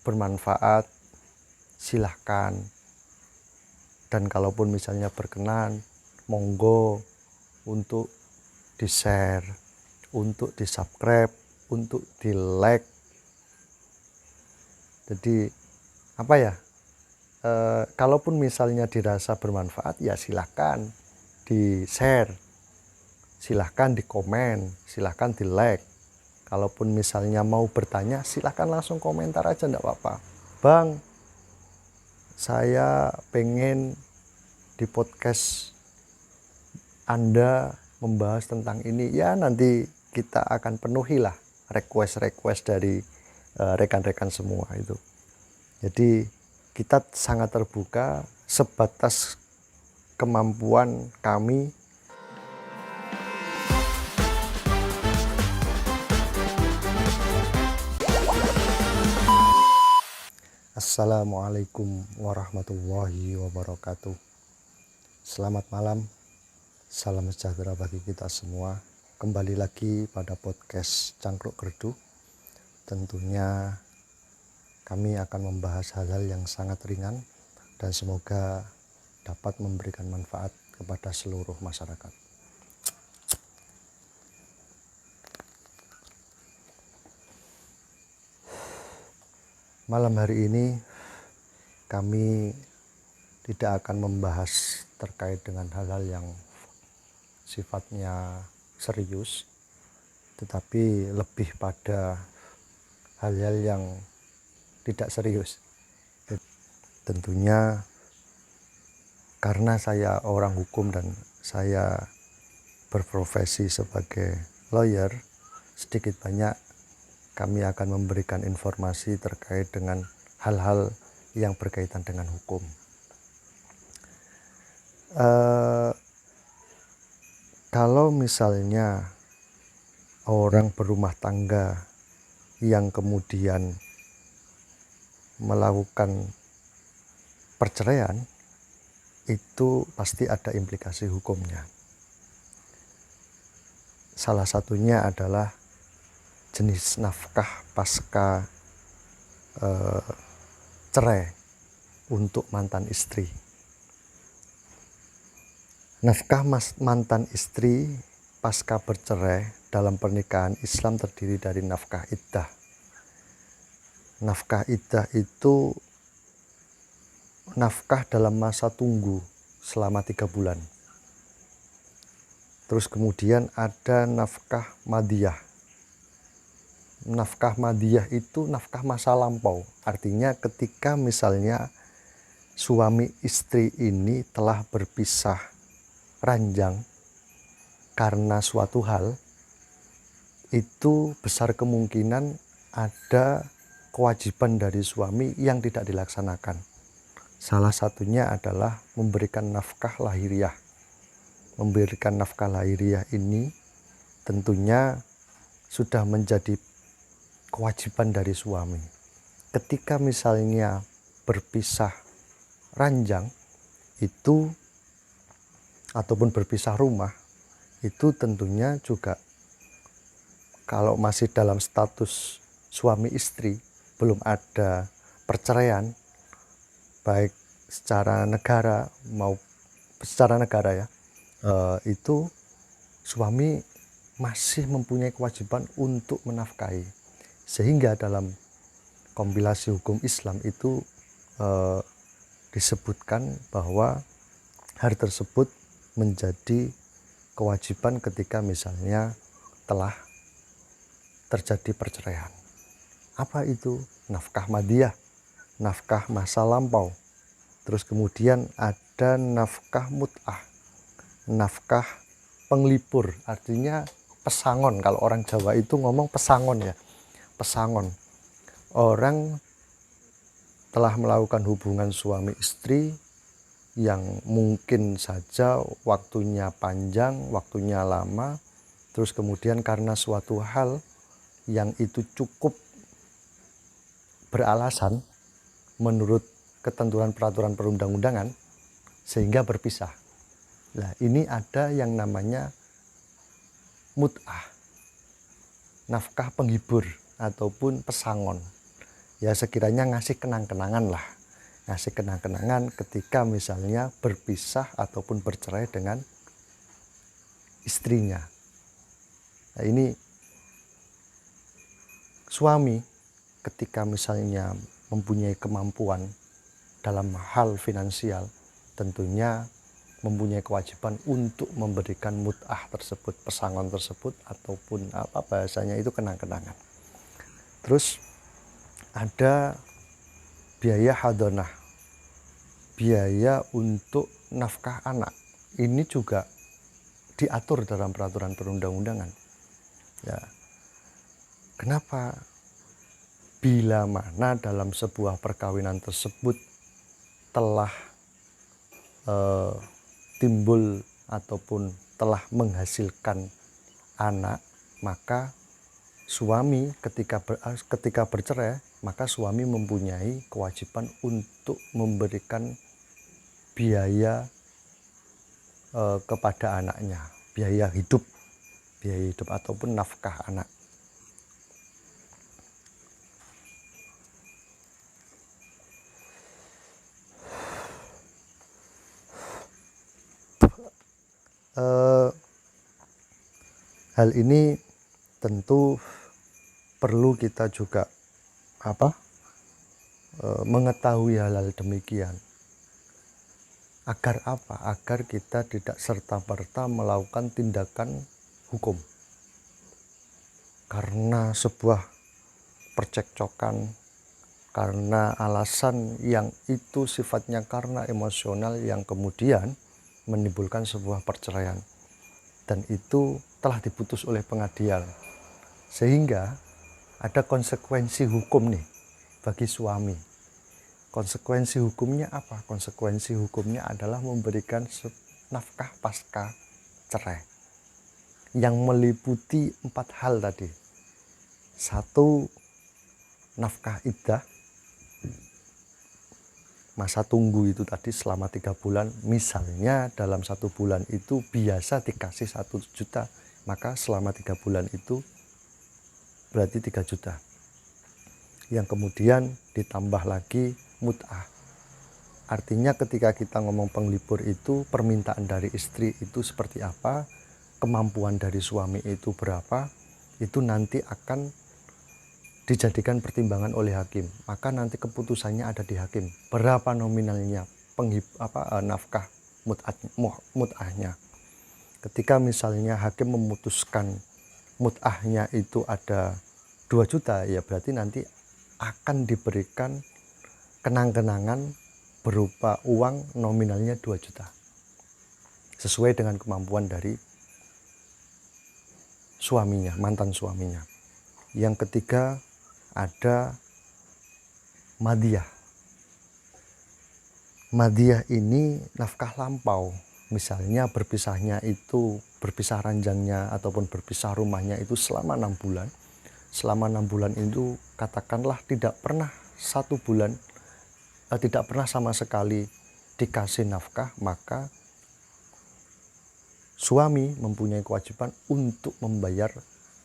bermanfaat, silahkan. Dan kalaupun misalnya berkenan, monggo untuk di-share, untuk di-subscribe, untuk di-like. Jadi kalaupun misalnya dirasa bermanfaat, ya silahkan di-share, silahkan di-komen, silahkan di-like. Kalaupun misalnya mau bertanya, silahkan langsung komentar aja, enggak apa-apa. Bang, saya pengen di podcast Anda membahas tentang ini. Ya nanti kita akan penuhilah request dari rekan-rekan semua itu. Jadi kita sangat terbuka sebatas kemampuan kami. Assalamualaikum warahmatullahi wabarakatuh. Selamat malam, salam sejahtera bagi kita semua. Kembali lagi pada podcast Cangkruk Gerdu. Tentunya kami akan membahas hal-hal yang sangat ringan dan semoga dapat memberikan manfaat kepada seluruh masyarakat. Malam hari ini kami tidak akan membahas terkait dengan hal-hal yang sifatnya serius, tetapi lebih pada hal-hal yang tidak serius. Tentunya karena saya orang hukum dan saya berprofesi sebagai lawyer, sedikit banyak kami akan memberikan informasi terkait dengan hal-hal yang berkaitan dengan hukum. Kalau misalnya orang berumah tangga yang kemudian melakukan perceraian, itu pasti ada implikasi hukumnya. Salah satunya adalah jenis nafkah pasca cerai untuk mantan istri. Nafkah mantan istri pasca bercerai dalam pernikahan Islam terdiri dari nafkah iddah. Nafkah iddah itu nafkah dalam masa tunggu selama 3 bulan. Terus kemudian ada nafkah madiyah. Nafkah madiyah itu nafkah masa lampau. Artinya ketika misalnya suami istri ini telah berpisah ranjang karena suatu hal, itu besar kemungkinan ada kewajiban dari suami yang tidak dilaksanakan. Salah satunya adalah memberikan nafkah lahiriah. Memberikan nafkah lahiriah ini tentunya sudah menjadi kewajiban dari suami. Ketika misalnya berpisah ranjang itu ataupun berpisah rumah, itu tentunya juga kalau masih dalam status suami istri, belum ada perceraian baik secara negara maupun secara negara ya, itu suami masih mempunyai kewajiban untuk menafkahi. Sehingga dalam kompilasi hukum Islam itu disebutkan bahwa hal tersebut menjadi kewajiban ketika misalnya telah terjadi perceraian. Apa itu? Nafkah madiyah, nafkah masa lampau. Terus kemudian ada nafkah mut'ah, nafkah penglipur, artinya pesangon. Kalau orang Jawa itu ngomong pesangon ya, pesangon. Orang telah melakukan hubungan suami istri yang mungkin saja waktunya panjang, waktunya lama, terus kemudian karena suatu hal yang itu cukup beralasan menurut ketentuan peraturan perundang-undangan sehingga berpisah. Nah, ini ada yang namanya mut'ah, nafkah penghibur ataupun pesangon. Ya sekiranya ngasih kenang-kenangan lah, ngasih kenang-kenangan ketika misalnya berpisah ataupun bercerai dengan istrinya. Nah, ini suami ketika misalnya mempunyai kemampuan dalam hal finansial, tentunya mempunyai kewajiban untuk memberikan mut'ah tersebut, pesangon tersebut, ataupun apa bahasanya itu kenang-kenangan. Terus ada biaya hadonah, biaya untuk nafkah anak. Ini juga diatur dalam peraturan perundang-undangan. Ya, kenapa? Bila mana dalam sebuah perkawinan tersebut telah timbul ataupun telah menghasilkan anak, maka suami ketika bercerai, maka suami mempunyai kewajiban untuk memberikan biaya kepada anaknya, biaya hidup ataupun nafkah anak. Hal ini tentu perlu kita juga mengetahui hal-hal demikian. Agar apa? Agar kita tidak serta-merta melakukan tindakan hukum karena sebuah percekcokan, karena alasan yang itu sifatnya karena emosional yang kemudian menimbulkan sebuah perceraian, dan itu telah diputus oleh pengadilan, sehingga ada konsekuensi hukum nih bagi suami. Konsekuensi hukumnya apa? Konsekuensi hukumnya adalah memberikan nafkah pasca cerai yang meliputi 4 hal tadi. 1, nafkah iddah, masa tunggu itu tadi selama 3 bulan. Misalnya dalam 1 bulan itu biasa dikasih 1 juta, maka selama 3 bulan itu berarti 3 juta. Yang kemudian ditambah lagi mut'ah. Artinya ketika kita ngomong penglipur itu, permintaan dari istri itu seperti apa, kemampuan dari suami itu berapa, itu nanti akan dijadikan pertimbangan oleh hakim. Maka nanti keputusannya ada di hakim. Berapa nominalnya nafkah mut'ahnya. Ketika misalnya hakim memutuskan mut'ahnya itu ada 2 juta, ya berarti nanti akan diberikan kenang-kenangan berupa uang nominalnya 2 juta. Sesuai dengan kemampuan dari suaminya, mantan suaminya. Yang ketiga ada madiyah. Madiyah ini nafkah lampau. Misalnya berpisah ranjangnya ataupun berpisah rumahnya itu selama 6 bulan. Selama 6 bulan itu katakanlah tidak pernah sama sekali dikasih nafkah, maka suami mempunyai kewajiban untuk membayar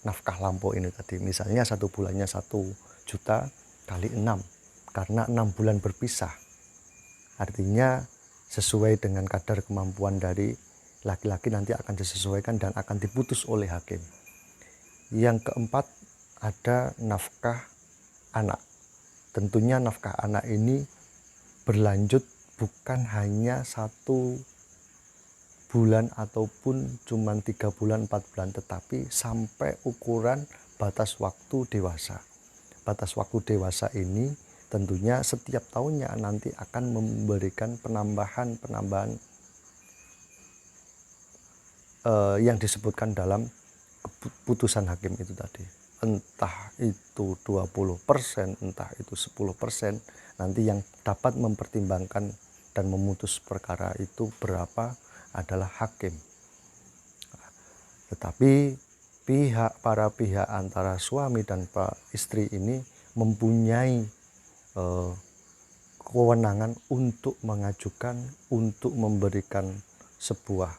nafkah lampau ini tadi. Misalnya 1 bulannya 1 juta kali 6, karena 6 bulan berpisah. Artinya sesuai dengan kadar kemampuan dari laki-laki nanti akan disesuaikan dan akan diputus oleh hakim. Yang keempat ada nafkah anak. Tentunya nafkah anak ini berlanjut bukan hanya 1 bulan ataupun cuma 3 bulan, 4 bulan, tetapi sampai ukuran batas waktu dewasa. Batas waktu dewasa ini tentunya setiap tahunnya nanti akan memberikan penambahan yang disebutkan dalam keputusan hakim itu tadi. Entah itu 20%, entah itu 10%, nanti yang dapat mempertimbangkan dan memutus perkara itu berapa adalah hakim. Tetapi para pihak antara suami dan istri ini mempunyai kewenangan untuk mengajukan, untuk memberikan sebuah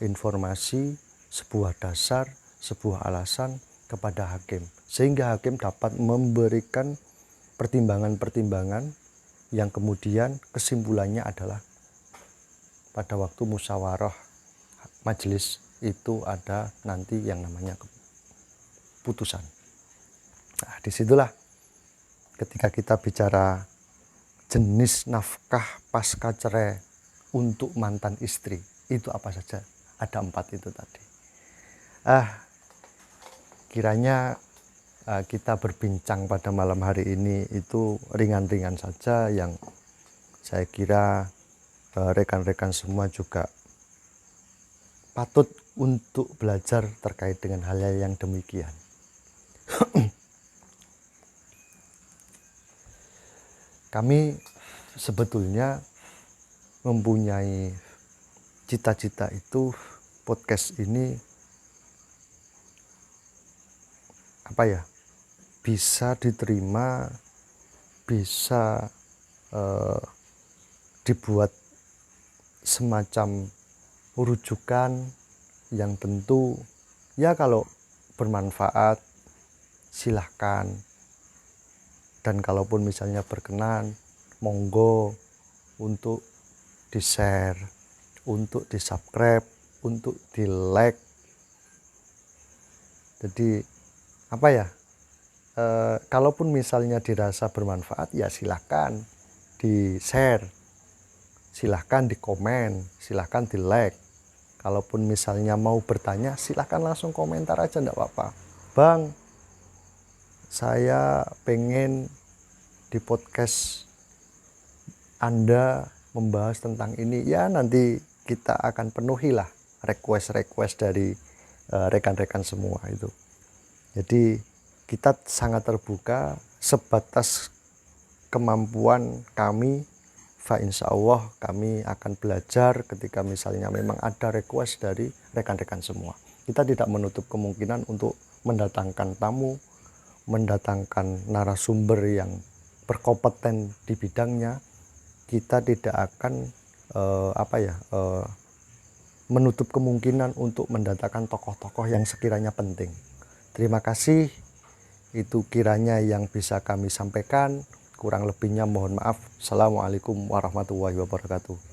informasi, sebuah dasar, sebuah alasan kepada hakim, sehingga hakim dapat memberikan pertimbangan-pertimbangan yang kemudian kesimpulannya adalah pada waktu musyawarah majelis itu ada nanti yang namanya keputusan. Nah, disitulah ketika kita bicara jenis nafkah pasca cerai untuk mantan istri, itu apa saja? Ada 4 itu tadi. Kiranya kita berbincang pada malam hari ini itu ringan-ringan saja, yang saya kira rekan-rekan semua juga patut untuk belajar terkait dengan hal yang demikian. Kami sebetulnya mempunyai cita-cita itu, podcast ini bisa diterima, bisa dibuat semacam rujukan yang tentu ya kalau bermanfaat silahkan, dan kalaupun misalnya berkenan monggo untuk di-share, untuk di-subscribe, untuk di-like. Jadi kalaupun misalnya dirasa bermanfaat ya silahkan di-share, silahkan di-komen, silahkan di-like. Kalaupun misalnya mau bertanya silahkan langsung komentar aja, enggak apa-apa. Bang, saya pengen di podcast Anda membahas tentang ini, ya nanti kita akan penuhilah request dari rekan-rekan semua itu. Jadi kita sangat terbuka sebatas kemampuan kami. Insya Allah kami akan belajar ketika misalnya memang ada request dari rekan-rekan semua. Kita tidak menutup kemungkinan untuk mendatangkan tamu, mendatangkan narasumber yang berkompeten di bidangnya. Kita tidak akan menutup kemungkinan untuk mendatangkan tokoh-tokoh yang sekiranya penting. Terima kasih, itu kiranya yang bisa kami sampaikan. Kurang lebihnya mohon maaf. Assalamualaikum warahmatullahi wabarakatuh.